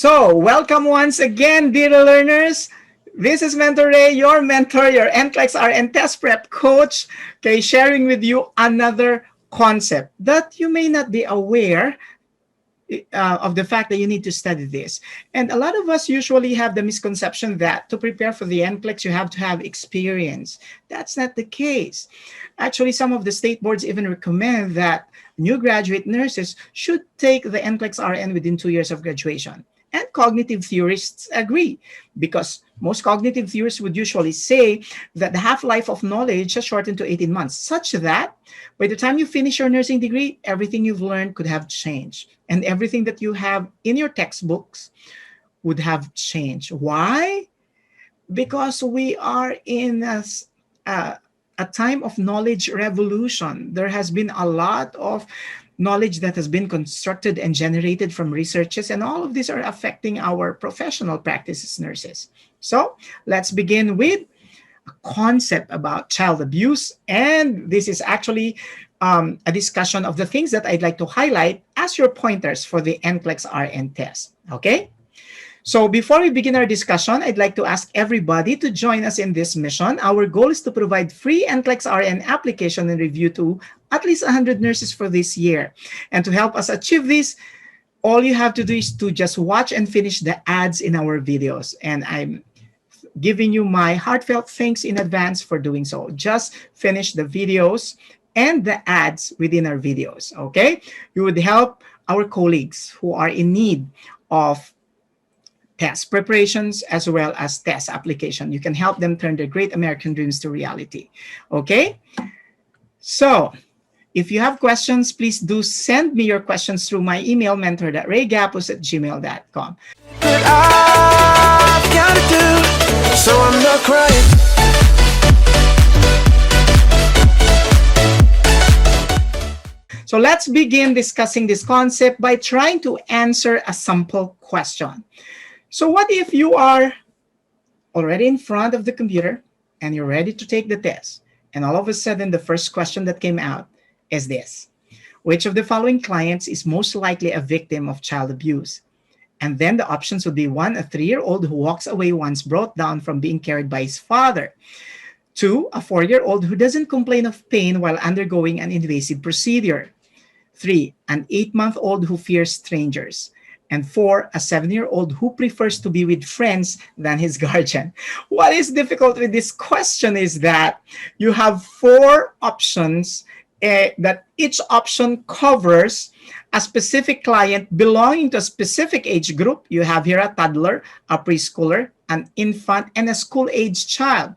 So, welcome once again, dear learners. This is Mentor Ray, your mentor, your NCLEX-RN test prep coach, okay, sharing with you another concept that you may not be aware of the fact that you need to study this. And a lot of us usually have the misconception that to prepare for the NCLEX, you have to have experience. That's not the case. Actually, some of the state boards even recommend that new graduate nurses should take the NCLEX-RN within 2 years of graduation. And cognitive theorists agree because most cognitive theorists would usually say that the half-life of knowledge has shortened to 18 months, such that by the time you finish your nursing degree, everything you've learned could have changed. And everything that you have in your textbooks would have changed. Why? Because we are in a time of knowledge revolution. There has been a lot of knowledge that has been constructed and generated from researches, and all of these are affecting our professional practice as nurses. So let's begin with a concept about child abuse, and this is actually a discussion of the things that I'd like to highlight as your pointers for the NCLEX-RN test, okay? So before we begin our discussion, I'd like to ask everybody to join us in this mission. Our goal is to provide free NCLEX-RN application and review to at least 100 nurses for this year. And to help us achieve this, all you have to do is to just watch and finish the ads in our videos. And I'm giving you my heartfelt thanks in advance for doing so. Just finish the videos and the ads within our videos, okay? You would help our colleagues who are in need of test preparations as well as test application. You can help them turn their great American dreams to reality. Okay? So, if you have questions, please do send me your questions through my email, mentor.raygapuz@gmail.com. I've got to do, so I'm not crying. So let's begin discussing this concept by trying to answer a simple question. So what if you are already in front of the computer and you're ready to take the test, and all of a sudden the first question that came out is this: which of the following clients is most likely a victim of child abuse? And then the options would be 1, a 3-year-old who walks away once brought down from being carried by his father. 2, a 4-year-old who doesn't complain of pain while undergoing an invasive procedure. 3, an 8-month-old who fears strangers. And 4, a 7-year-old who prefers to be with friends than his guardian. What is difficult with this question is that you have 4 options that each option covers a specific client belonging to a specific age group. You have here a toddler, a preschooler, an infant, and a school-age child.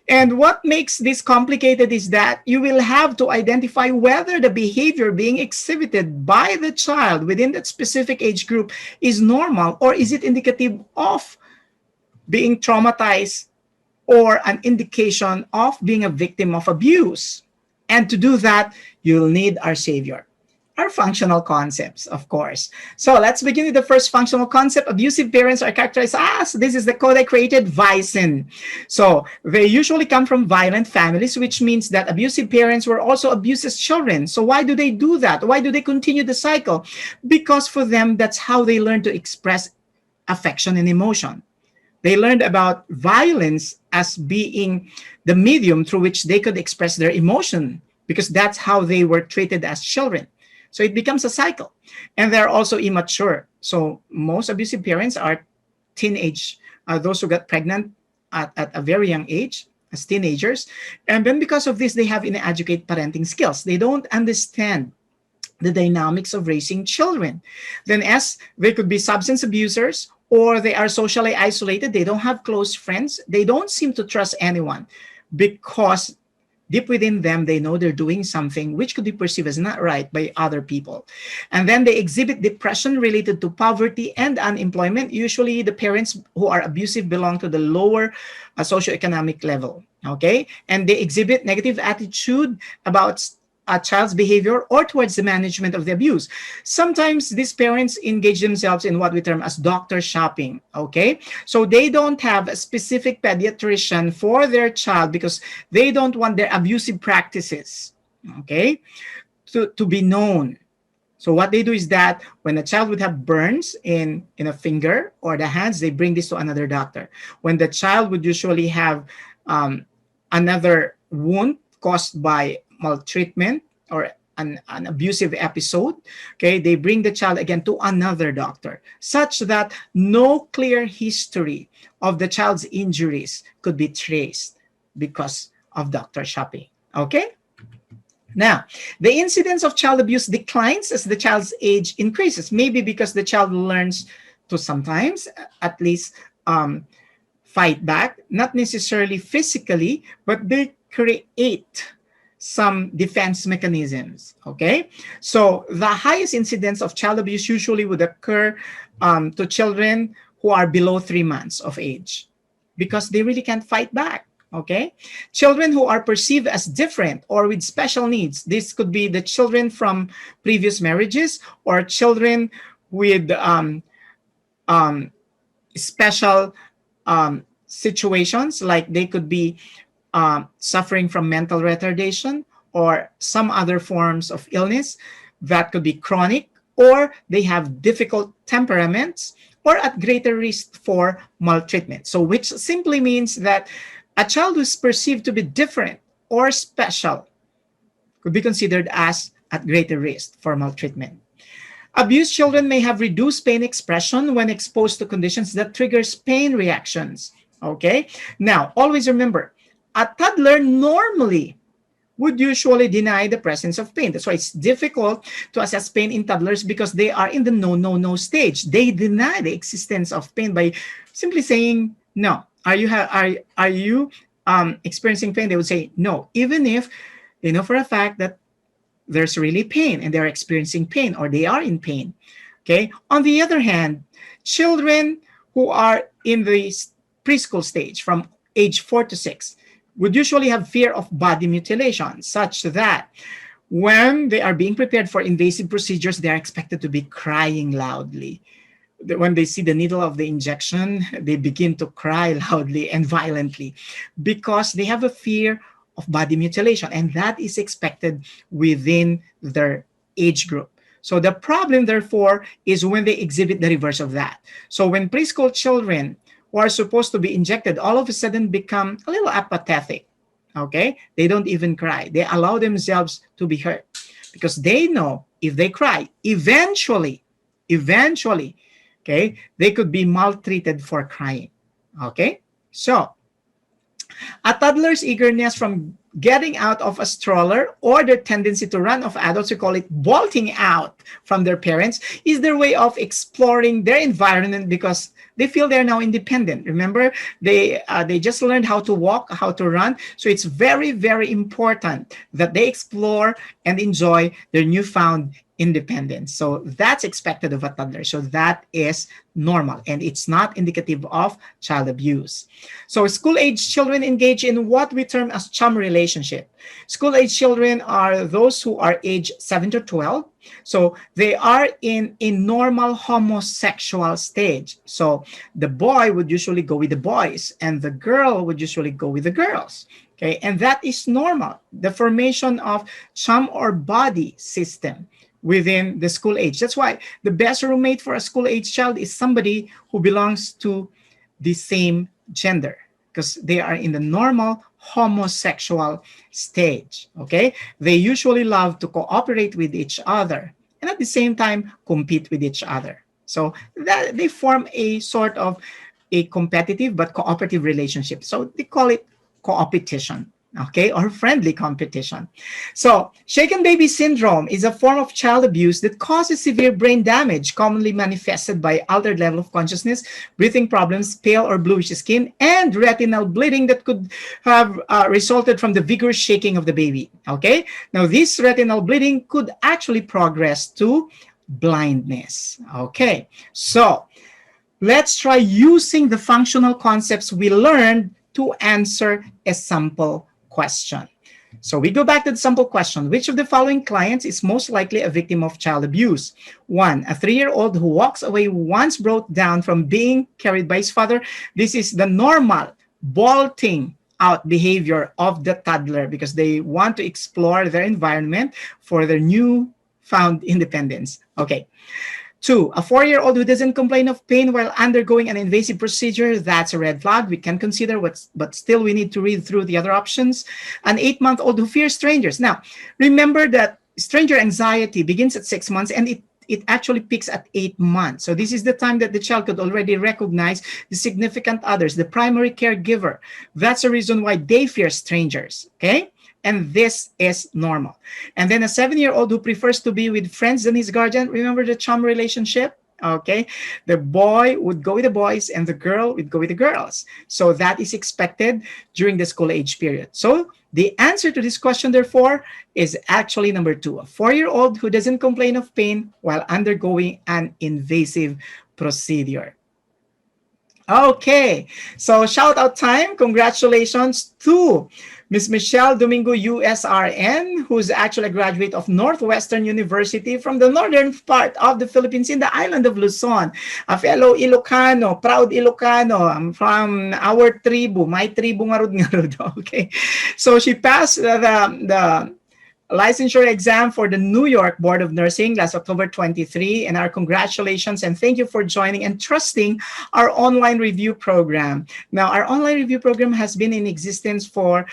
And what makes this complicated is that you will have to identify whether the behavior being exhibited by the child within that specific age group is normal, or is it indicative of being traumatized or an indication of being a victim of abuse. And to do that, you'll need our savior, our functional concepts, of course. So let's begin with the first functional concept. Abusive parents are characterized as, this is the code I created, Vicen. So they usually come from violent families, which means that abusive parents were also abused as children. So why do they do that? Why do they continue the cycle? Because for them, that's how they learn to express affection and emotion. They learned about violence as being the medium through which they could express their emotion, because that's how they were treated as children. So it becomes a cycle. And they're also immature. So most abusive parents are teenage, those who got pregnant at a very young age, as teenagers. And then because of this, they have inadequate parenting skills. They don't understand the dynamics of raising children. Then as they could be substance abusers, or they are socially isolated, they don't have close friends, they don't seem to trust anyone, because deep within them, they know they're doing something which could be perceived as not right by other people. And then they exhibit depression related to poverty and unemployment. Usually the parents who are abusive belong to the lower socioeconomic level, okay? And they exhibit negative attitude about a child's behavior or towards the management of the abuse. Sometimes these parents engage themselves in what we term as doctor shopping, okay? So they don't have a specific pediatrician for their child because they don't want their abusive practices, okay, to be known. So what they do is that when a child would have burns in a finger or the hands, they bring this to another doctor. When the child would usually have another wound caused by maltreatment or an abusive episode, okay, they bring the child again to another doctor, such that no clear history of the child's injuries could be traced because of doctor shopping. Okay? Now, the incidence of child abuse declines as the child's age increases, maybe because the child learns to sometimes, at least, fight back, not necessarily physically, but they create some defense mechanisms. Okay, so the highest incidence of child abuse usually would occur to children who are below 3 months of age because they really can't fight back. Okay, children who are perceived as different or with special needs. This could be the children from previous marriages or children with special situations, like they could be suffering from mental retardation or some other forms of illness that could be chronic, or they have difficult temperaments or at greater risk for maltreatment. So which simply means that a child who is perceived to be different or special could be considered as at greater risk for maltreatment. Abused children may have reduced pain expression when exposed to conditions that triggers pain reactions. Okay? Now, always remember, a toddler normally would usually deny the presence of pain. That's why it's difficult to assess pain in toddlers because they are in the no stage. They deny the existence of pain by simply saying no. Are you experiencing pain? They would say no, even if they know for a fact that there's really pain and they're experiencing pain or they are in pain. Okay. On the other hand, children who are in the preschool stage from age 4 to 6 would usually have fear of body mutilation, such that when they are being prepared for invasive procedures, they are expected to be crying loudly. When they see the needle of the injection, they begin to cry loudly and violently because they have a fear of body mutilation, and that is expected within their age group. So the problem, therefore, is when they exhibit the reverse of that. So when preschool children who are supposed to be injected all of a sudden become a little apathetic, okay? They don't even cry. They allow themselves to be hurt because they know if they cry, eventually, okay, they could be maltreated for crying, okay? So a toddler's eagerness from getting out of a stroller or their tendency to run off adults, we call it bolting out from their parents, is their way of exploring their environment because they feel they're now independent. Remember, they just learned how to walk, how to run. So it's very, very important that they explore and enjoy their newfound independence. So that's expected of a toddler. So that is normal, and it's not indicative of child abuse. So school-age children engage in what we term as chum relationship. School-age children are those who are age 7 to 12. So they are in a normal homosexual stage. So the boy would usually go with the boys and the girl would usually go with the girls. Okay, and that is normal. The formation of chum or buddy system within the school age. That's why the best roommate for a school age child is somebody who belongs to the same gender, because they are in the normal homosexual stage. Okay, they usually love to cooperate with each other and at the same time compete with each other. So that they form a sort of a competitive but cooperative relationship. So they call it co-opetition, okay, or friendly competition. So shaken baby syndrome is a form of child abuse that causes severe brain damage, commonly manifested by altered level of consciousness, breathing problems, pale or bluish skin, and retinal bleeding that could have resulted from the vigorous shaking of the baby. Okay, now this retinal bleeding could actually progress to blindness. Okay, so let's try using the functional concepts we learned to answer a sample question. So we go back to the sample question. Which of the following clients is most likely a victim of child abuse? 1, a 3-year-old who walks away once brought down from being carried by his father. This is the normal bolting out behavior of the toddler because they want to explore their environment for their new found independence. Okay. 2, a 4-year-old who doesn't complain of pain while undergoing an invasive procedure, that's a red flag. We can consider what's, but still we need to read through the other options. An 8-month-old who fears strangers. Now, remember that stranger anxiety begins at 6 months and it actually peaks at 8 months. So this is the time that the child could already recognize the significant others, the primary caregiver. That's the reason why they fear strangers, okay? And this is normal. And then a 7-year-old who prefers to be with friends than his guardian. Remember the chum relationship? Okay, the boy would go with the boys and the girl would go with the girls. So that is expected during the school age period. So the answer to this question, therefore, is actually number 2, a 4-year-old who doesn't complain of pain while undergoing an invasive procedure. Okay, so shout out time. Congratulations to Miss Michelle Domingo USRN, who's actually a graduate of Northwestern University from the northern part of the Philippines in the island of Luzon. A fellow Ilocano, proud Ilocano. I'm from our tribu, my tribu ngarud. Okay, so she passed the licensure exam for the New York Board of Nursing last October 23, and our congratulations and thank you for joining and trusting our online review program. Now, our online review program has been in existence for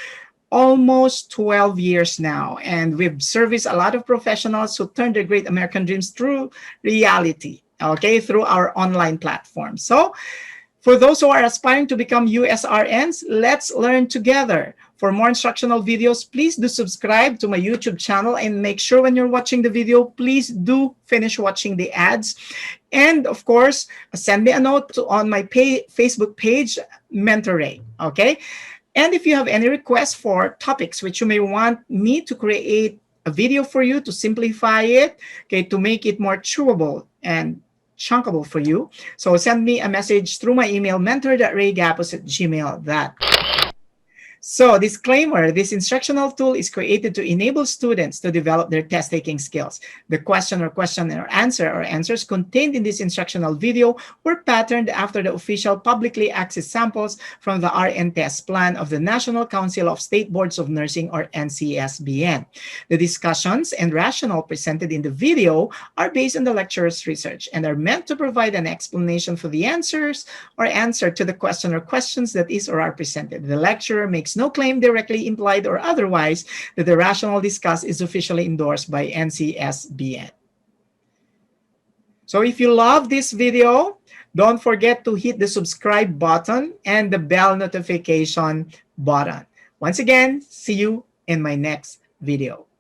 almost 12 years now, and we've serviced a lot of professionals who turned their great American dreams through reality, okay, through our online platform. So, for those who are aspiring to become USRNs, let's learn together. For more instructional videos, please do subscribe to my YouTube channel and make sure when you're watching the video, please do finish watching the ads. And of course, send me a note on my Facebook page, Mentoring, okay? And if you have any requests for topics which you may want me to create a video for you to simplify it, okay, to make it more chewable and chunkable for you. So send me a message through my email, mentor.raygapuz@gmail.com. So, disclaimer, this instructional tool is created to enable students to develop their test-taking skills. The question or answers contained in this instructional video were patterned after the official publicly accessed samples from the RN test plan of the National Council of State Boards of Nursing, or NCSBN. The discussions and rationale presented in the video are based on the lecturer's research and are meant to provide an explanation for the answers or answer to the question or questions that is or are presented. The lecturer makes no claim, directly implied or otherwise, that the rationale discussed is officially endorsed by NCSBN. So if you love this video, don't forget to hit the subscribe button and the bell notification button. Once again, see you in my next video.